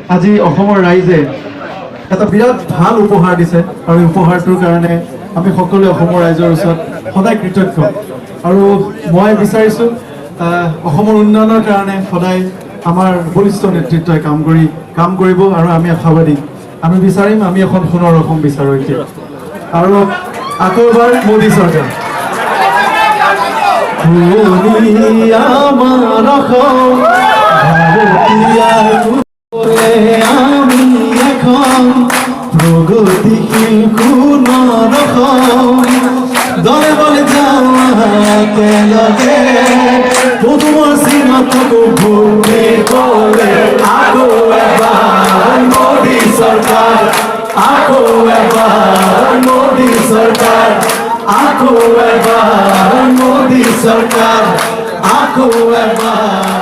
আজি অসমৰ ৰাইজে এটা বিৰাট ভাল উপহাৰ দিছে আৰু এই উপহাৰটোৰ কাৰণে আমি সকলোৱে অসমৰ ৰাইজৰ ওচৰত সদায় কৃতজ্ঞ আৰু মই বিচাৰিছোঁ অসমৰ উন্নয়নৰ কাৰণে সদায় আমাৰ বলিষ্ঠ নেতৃত্বই কাম কৰিব আৰু আমি আশাবাদী আমি বিচাৰিম আমি এখন সোণৰ অসম বিচাৰোঁ এতিয়া আৰু আকৌ এবাৰ মোদী চৰকাৰ আমাৰ অসম আমি এখন প্রগতিশীল সোণৰ অসম দলে বলে যাওঁ একেলগে পদুমৰ চিহ্নতকো ভোট দিবলে আকৌ এবাৰ মোদী চৰকাৰ আকৌ এবাৰ মোদী চৰকাৰ আকৌ এবাৰ মোদী চৰকাৰ আকৌ এবাৰ